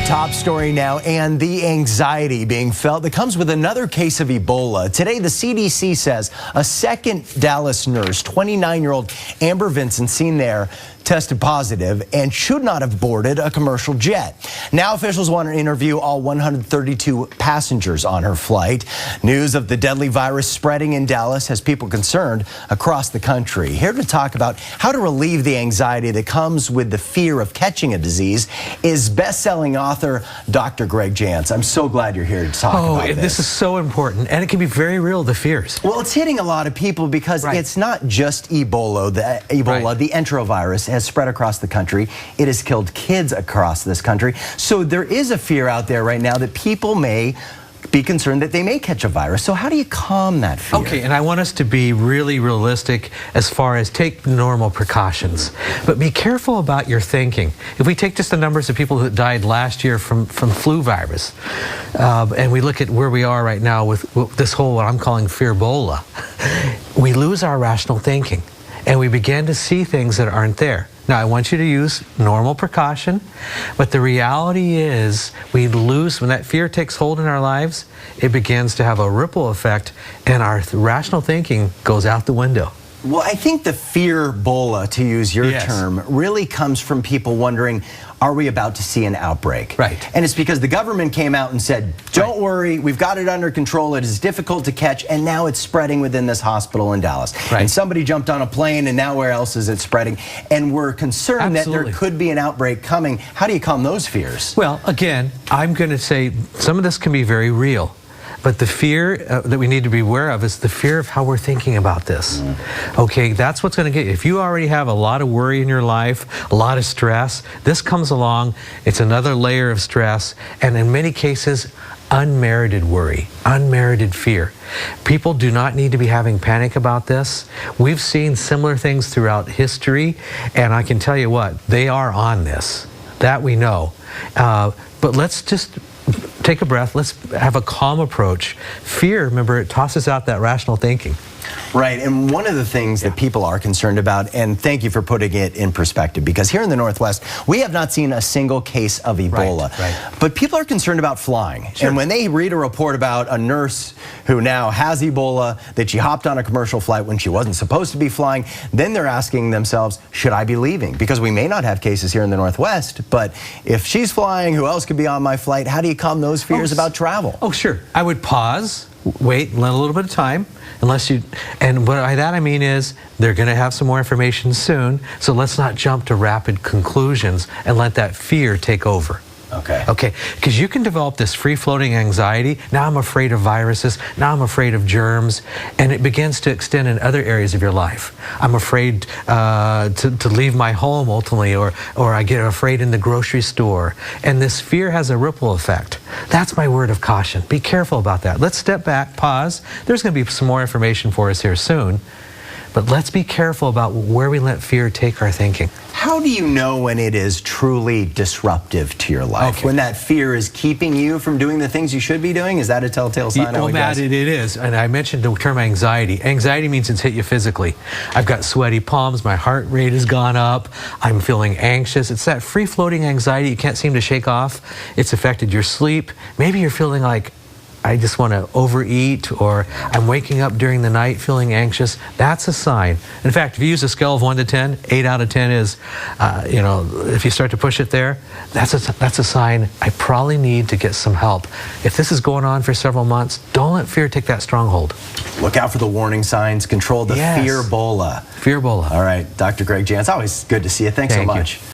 top story now, and the anxiety being felt that comes with another case of Ebola. Today, the CDC says a second Dallas nurse, 29-year-old Amber Vincent, seen there, tested positive and should not have boarded a commercial jet. Now officials want to interview all 132 passengers on her flight. News of the deadly virus spreading in Dallas has people concerned across the country. Here to talk about how to relieve the anxiety that comes with the fear of catching a disease is best-selling author Dr. Greg Jantz. I'm so glad you're here to talk about this. This is so important, and it can be very real, the fears. Well, it's hitting a lot of people because it's not just Ebola. The enterovirus has spread across the country. It has killed kids across this country. So there is a fear out there right now that people may be concerned that they may catch a virus. So how do you calm that fear? Okay, and I want us to be really realistic as far as take normal precautions, but be careful about your thinking. If we take just the numbers of people that died last year from flu virus, and we look at where we are right now with this whole, what I'm calling Fearbola, we lose our rational thinking, and we begin to see things that aren't there. Now, I want you to use normal precaution, but the reality is we lose, when that fear takes hold in our lives, it begins to have a ripple effect, and our rational thinking goes out the window. Well, I think the Fearbola, to use your term, really comes from people wondering, are we about to see an outbreak? Right. And it's because the government came out and said, don't worry, we've got it under control, it is difficult to catch, and now it's spreading within this hospital in Dallas. Right. And somebody jumped on a plane, and now where else is it spreading? And we're concerned that there could be an outbreak coming. How do you calm those fears? Well, again, I'm going to say some of this can be very real. But the fear that we need to be aware of is the fear of how we're thinking about this. Okay, that's what's going to get you. If you already have a lot of worry in your life, a lot of stress, this comes along, it's another layer of stress, and in many cases, unmerited worry, unmerited fear. People do not need to be having panic about this. We've seen similar things throughout history, and I can tell you what, they are on this. That we know. But let's just take a breath. Let's have a calm approach. Fear, remember, it tosses out that rational thinking. Right, and one of the things that people are concerned about, and thank you for putting it in perspective, because here in the Northwest, we have not seen a single case of Ebola. But people are concerned about flying. And when they read a report about a nurse who now has Ebola, that she hopped on a commercial flight when she wasn't supposed to be flying, then they're asking themselves, should I be leaving? Because we may not have cases here in the Northwest, but if she's flying, who else could be on my flight? How do you calm those fears about travel? Oh, sure. I would pause, wait, let a little bit of time, unless you, and by that I mean is they're going to have some more information soon, so let's not jump to rapid conclusions and let that fear take over. Okay, because you can develop this free-floating anxiety. Now I'm afraid of viruses, now I'm afraid of germs, and it begins to extend in other areas of your life. I'm afraid to leave my home ultimately, or I get afraid in the grocery store, and this fear has a ripple effect. That's my word of caution. Be careful about that. Let's step back, pause. There's going to be some more information for us here soon, but let's be careful about where we let fear take our thinking. How do you know when it is truly disruptive to your life? When that fear is keeping you from doing the things you should be doing? Is that a telltale sign? Well, Matt, it is. And I mentioned the term anxiety. Anxiety means it's hit you physically. I've got sweaty palms, my heart rate has gone up, I'm feeling anxious. It's that free-floating anxiety you can't seem to shake off. It's affected your sleep. Maybe you're feeling like, I just want to overeat, or I'm waking up during the night feeling anxious. That's a sign. In fact, if you use a scale of 1 to 10, 8 out of 10 is, if you start to push it there, that's a sign I probably need to get some help. If this is going on for several months, don't let fear take that stronghold. Look out for the warning signs. Control the Fearbola. Fearbola. All right, Dr. Greg Jantz, always good to see you. Thanks so much.